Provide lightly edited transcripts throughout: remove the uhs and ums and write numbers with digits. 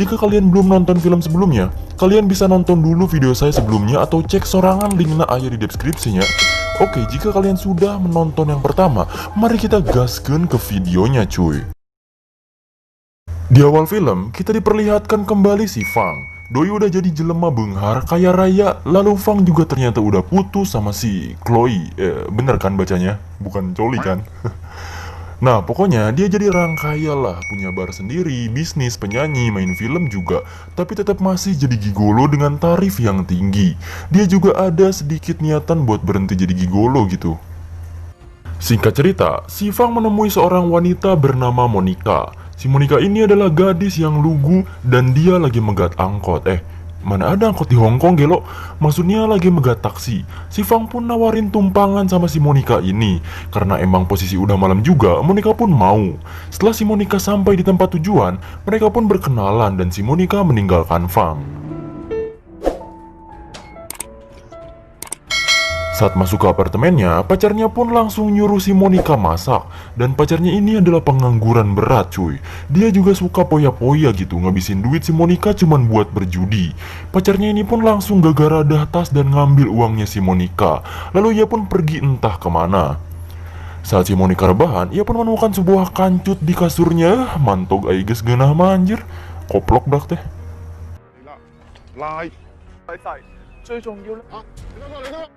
Jika kalian belum nonton film sebelumnya, kalian bisa nonton dulu video saya sebelumnya atau cek sorangan linknya ada di deskripsinya. Oke, jika kalian sudah menonton yang pertama, mari kita gaskan ke videonya cuy. Di awal film, kita diperlihatkan kembali si Fang. Doi udah jadi jelema benghar, kaya raya, lalu Fang juga ternyata udah putus sama si Chloe. Bener kan bacanya? Bukan Chloe kan? Nah, pokoknya dia jadi orang kaya lah, punya bar sendiri, bisnis, penyanyi, main film juga, tapi tetap masih jadi gigolo dengan tarif yang tinggi. Dia juga ada sedikit niatan buat berhenti jadi gigolo gitu. Singkat cerita, si Fang menemui seorang wanita bernama Monica. Si Monica ini adalah gadis yang lugu dan dia lagi megat angkot. Mana ada angkot di Hongkong gelo? Maksudnya lagi megat taksi. Si Fang pun nawarin tumpangan sama si Monica ini. Karena emang posisi udah malam juga, Monica pun mau. Setelah si Monica sampai di tempat tujuan, mereka pun berkenalan dan si Monica meninggalkan Fang. Saat masuk ke apartemennya, pacarnya pun langsung nyuruh si Monica masak. Dan pacarnya ini adalah pengangguran berat cuy. Dia juga suka poya-poya gitu, ngabisin duit si Monica cuman buat berjudi. Pacarnya ini pun langsung gagaradah tas dan ngambil uangnya si Monica. Lalu ia pun pergi entah kemana. Saat si Monica rebahan, ia pun menemukan sebuah kancut di kasurnya. Mantog aiges genah manjir. Koplok dak teh.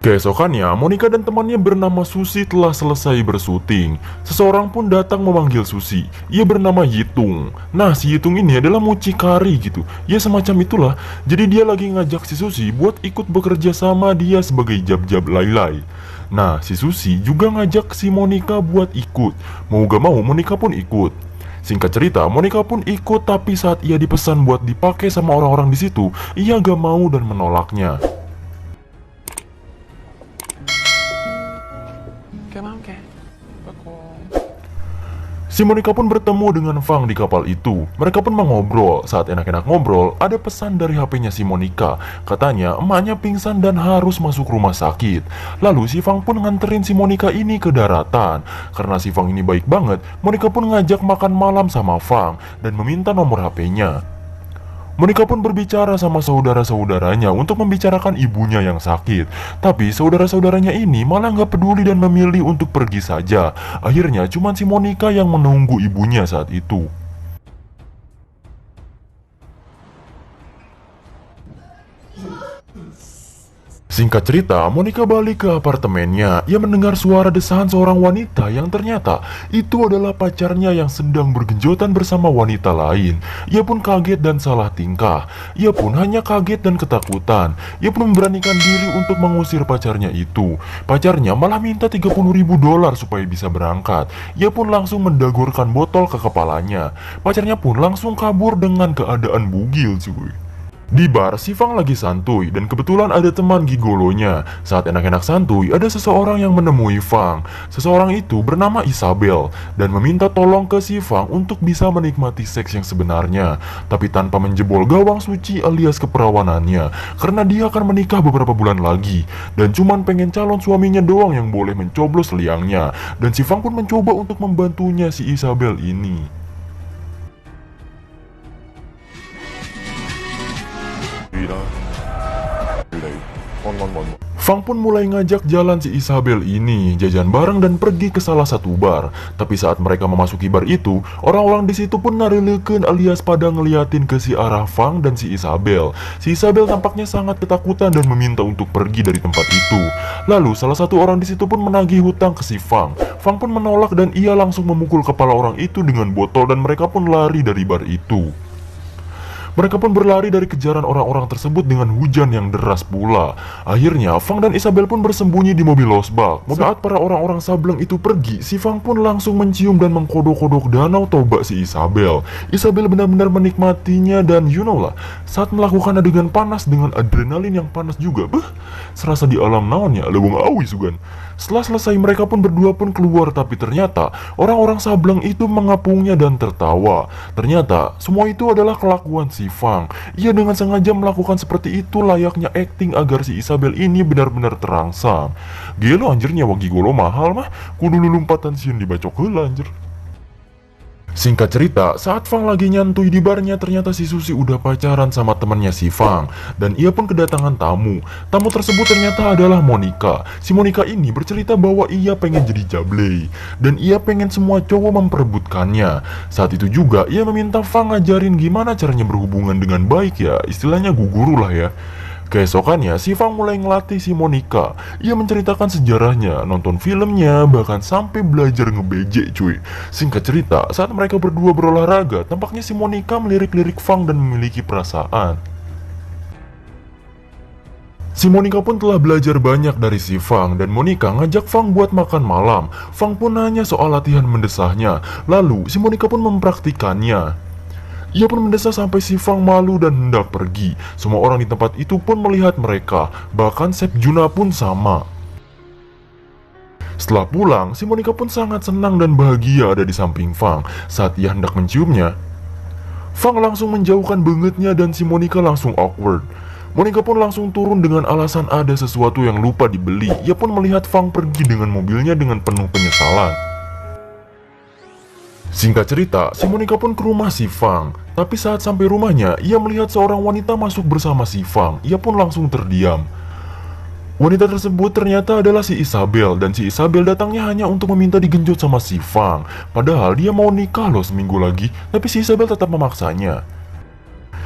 Keesokannya, Monica dan temannya bernama Susi telah selesai bersyuting. Seseorang pun datang memanggil Susi. Ia bernama Yitung. Nah, si Yitung ini adalah mucikari gitu. Ya semacam itulah. Jadi dia lagi ngajak si Susi buat ikut bekerja sama dia sebagai jab-jab lailai. Nah, si Susi juga ngajak si Monica buat ikut. Mau gak mau, Monica pun ikut. Singkat cerita, Monica pun ikut, tapi saat ia dipesan buat dipakai sama orang-orang di situ, ia gak mau dan menolaknya. Si Monica pun bertemu dengan Fang di kapal itu. Mereka pun mengobrol. Saat enak-enak ngobrol, ada pesan dari HP-nya si Monica. Katanya emaknya pingsan dan harus masuk rumah sakit. Lalu si Fang pun nganterin si Monica ini ke daratan. Karena si Fang ini baik banget, Monica pun ngajak makan malam sama Fang dan meminta nomor HP-nya. Monica pun berbicara sama saudara-saudaranya untuk membicarakan ibunya yang sakit. Tapi saudara-saudaranya ini malah gak peduli dan memilih untuk pergi saja. Akhirnya cuma si Monica yang menunggu ibunya saat itu. Singkat cerita, Monica balik ke apartemennya. Ia mendengar suara desahan seorang wanita yang ternyata itu adalah pacarnya yang sedang bergenjotan bersama wanita lain. Ia pun kaget dan salah tingkah. Ia pun hanya kaget dan ketakutan. Ia pun memberanikan diri untuk mengusir pacarnya itu. Pacarnya malah minta $30.000 supaya bisa berangkat. Ia pun langsung mendagorkan botol ke kepalanya. Pacarnya pun langsung kabur dengan keadaan bugil cuy. Di bar, si Fang lagi santuy dan kebetulan ada teman gigolonya. Saat enak-enak santuy, ada seseorang yang menemui Fang. Seseorang itu bernama Isabel dan meminta tolong ke si Fang untuk bisa menikmati seks yang sebenarnya, tapi tanpa menjebol gawang suci alias keperawanannya, karena dia akan menikah beberapa bulan lagi dan cuman pengen calon suaminya doang yang boleh mencoblos liangnya. Dan si Fang pun mencoba untuk membantunya si Isabel ini. Fang pun mulai ngajak jalan si Isabel ini, jajan bareng dan pergi ke salah satu bar. Tapi saat mereka memasuki bar itu, orang-orang di situ pun narileukeun alias pada ngeliatin ke si arah Fang dan si Isabel. Si Isabel tampaknya sangat ketakutan dan meminta untuk pergi dari tempat itu. Lalu salah satu orang di situ pun menagih hutang ke si Fang. Fang pun menolak dan ia langsung memukul kepala orang itu dengan botol dan mereka pun lari dari bar itu. Mereka pun berlari dari kejaran orang-orang tersebut dengan hujan yang deras pula. Akhirnya, Fang dan Isabel pun bersembunyi di mobil losbak. Saat para orang-orang sableng itu pergi, si Fang pun langsung mencium dan mengkodok-kodok danau toba si Isabel. Isabel benar-benar menikmatinya dan you know lah, saat melakukan adegan panas dengan adrenalin yang panas juga, serasa di alam naonnya, lewung awi sugan. Setelah selesai, mereka pun berdua pun keluar, tapi ternyata orang-orang sableng itu mengapungnya dan tertawa. Ternyata semua itu adalah kelakuan si Fang. Ia dengan sengaja melakukan seperti itu layaknya acting agar si Isabel ini benar-benar terangsang. Gelo anjir nyawa gigolo mahal mah, kudu lulumpatan sieun dibacok heula anjir. Singkat cerita, saat Fang lagi nyantui di barnya, ternyata si Susi udah pacaran sama temannya si Fang. Dan ia pun kedatangan tamu. Tamu tersebut ternyata adalah Monica. Si Monica ini bercerita bahwa ia pengen jadi jablay. Dan ia pengen semua cowok memperebutkannya. Saat itu juga, ia meminta Fang ngajarin gimana caranya berhubungan dengan baik ya. Istilahnya guguru lah ya. Keesokannya, si Fang mulai ngelatih si Monica. Ia menceritakan sejarahnya, nonton filmnya, bahkan sampai belajar ngebejek cuy. Singkat cerita, saat mereka berdua berolahraga, tampaknya si Monica melirik-lirik Fang dan memiliki perasaan. Si Monica pun telah belajar banyak dari si Fang dan Monica ngajak Fang buat makan malam. Fang pun nanya soal latihan mendesahnya. Lalu, si Monica pun mempraktikannya. Ia pun mendesah sampai si Fang malu dan hendak pergi. Semua orang di tempat itu pun melihat mereka. Bahkan Sep Juna pun sama. Setelah pulang, si Monica pun sangat senang dan bahagia ada di samping Fang. Saat ia hendak menciumnya, Fang langsung menjauhkan bengetnya dan si Monica langsung awkward. Monica pun langsung turun dengan alasan ada sesuatu yang lupa dibeli. Ia pun melihat Fang pergi dengan mobilnya dengan penuh penyesalan. Singkat cerita, si Monica pun ke rumah si Fang. Tapi saat sampai rumahnya, ia melihat seorang wanita masuk bersama si Fang. Ia pun langsung terdiam. Wanita tersebut ternyata adalah si Isabel. Dan si Isabel datangnya hanya untuk meminta digenjot sama si Fang. Padahal dia mau nikah loh seminggu lagi. Tapi si Isabel tetap memaksanya.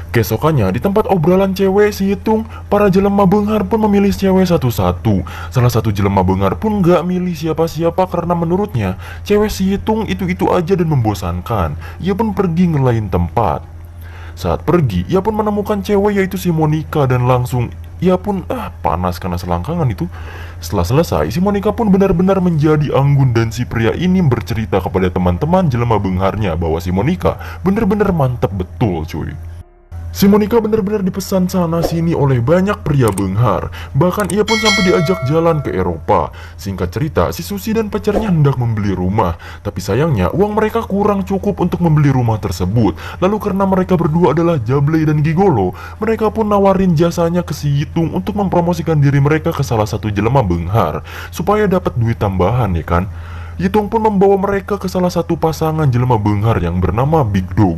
Keesokannya, di tempat obrolan cewek si Hitung, para jelema benghar pun memilih cewek satu-satu. Salah satu jelema benghar pun gak milih siapa-siapa karena menurutnya, cewek si Hitung itu-itu aja dan membosankan. Ia pun pergi ke lain tempat. Saat pergi, ia pun menemukan cewek yaitu si Monica dan langsung ia pun panas karena selangkangan itu. Setelah selesai, si Monica pun benar-benar menjadi anggun dan si pria ini bercerita kepada teman-teman jelema bengharnya bahwa si Monica benar-benar mantep betul cuy. Si Monica benar-benar dipesan sana sini oleh banyak pria benghar. Bahkan ia pun sampai diajak jalan ke Eropa. Singkat cerita, si Susi dan pacarnya hendak membeli rumah. Tapi sayangnya uang mereka kurang cukup untuk membeli rumah tersebut. Lalu karena mereka berdua adalah jablay dan gigolo, mereka pun nawarin jasanya ke si Yitung untuk mempromosikan diri mereka ke salah satu jelema benghar supaya dapat duit tambahan ya kan. Yitung pun membawa mereka ke salah satu pasangan jelema benghar yang bernama Big Dog.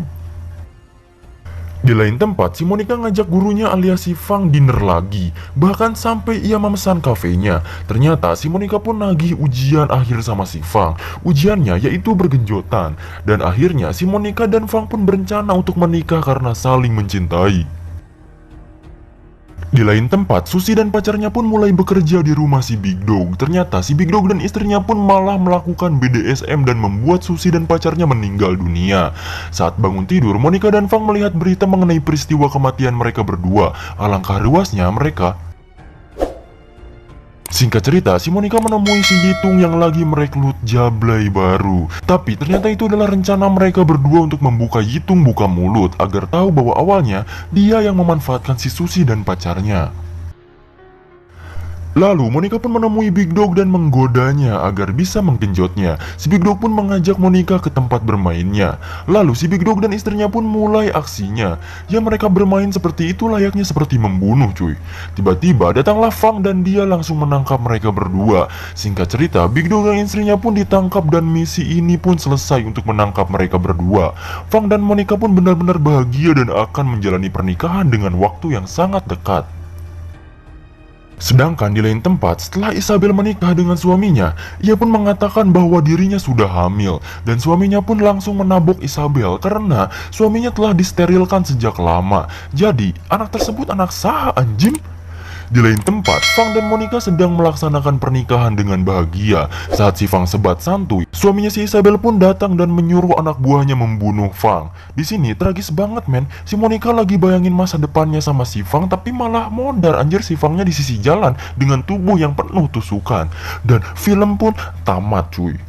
Di lain tempat, si Monica ngajak gurunya alias si Fang dinner lagi. Bahkan sampai ia memesan kafenya. Ternyata si Monica pun nagih ujian akhir sama si Fang. Ujiannya yaitu bergenjotan. Dan akhirnya si Monica dan Fang pun berencana untuk menikah karena saling mencintai. Di lain tempat, Susi dan pacarnya pun mulai bekerja di rumah si Big Dog. Ternyata si Big Dog dan istrinya pun malah melakukan BDSM dan membuat Susi dan pacarnya meninggal dunia. Saat bangun tidur, Monica dan Fang melihat berita mengenai peristiwa kematian mereka berdua. Alangkah ruasnya mereka. Singkat cerita, si Monica menemui si Yitung yang lagi merekrut jablay baru. Tapi ternyata itu adalah rencana mereka berdua untuk membuka Yitung buka mulut agar tahu bahwa awalnya dia yang memanfaatkan si Susi dan pacarnya. Lalu Monica pun menemui Big Dog dan menggodanya agar bisa menggenjotnya. Si Big Dog pun mengajak Monica ke tempat bermainnya. Lalu si Big Dog dan istrinya pun mulai aksinya. Ya mereka bermain seperti itu layaknya seperti membunuh cuy. Tiba-tiba datanglah Fang dan dia langsung menangkap mereka berdua. Singkat cerita, Big Dog dan istrinya pun ditangkap dan misi ini pun selesai untuk menangkap mereka berdua. Fang dan Monica pun benar-benar bahagia dan akan menjalani pernikahan dengan waktu yang sangat dekat. Sedangkan di lain tempat, setelah Isabel menikah dengan suaminya, ia pun mengatakan bahwa dirinya sudah hamil. Dan suaminya pun langsung menabok Isabel karena suaminya telah disterilkan sejak lama. Jadi, anak tersebut anak sah anjing. Di lain tempat, Fang dan Monica sedang melaksanakan pernikahan dengan bahagia. Saat si Fang sebat santuy, suaminya si Isabel pun datang dan menyuruh anak buahnya membunuh Fang. Di sini tragis banget men. Si Monica lagi bayangin masa depannya sama si Fang, tapi malah modar anjir si Fangnya di sisi jalan dengan tubuh yang penuh tusukan. Dan film pun tamat cuy.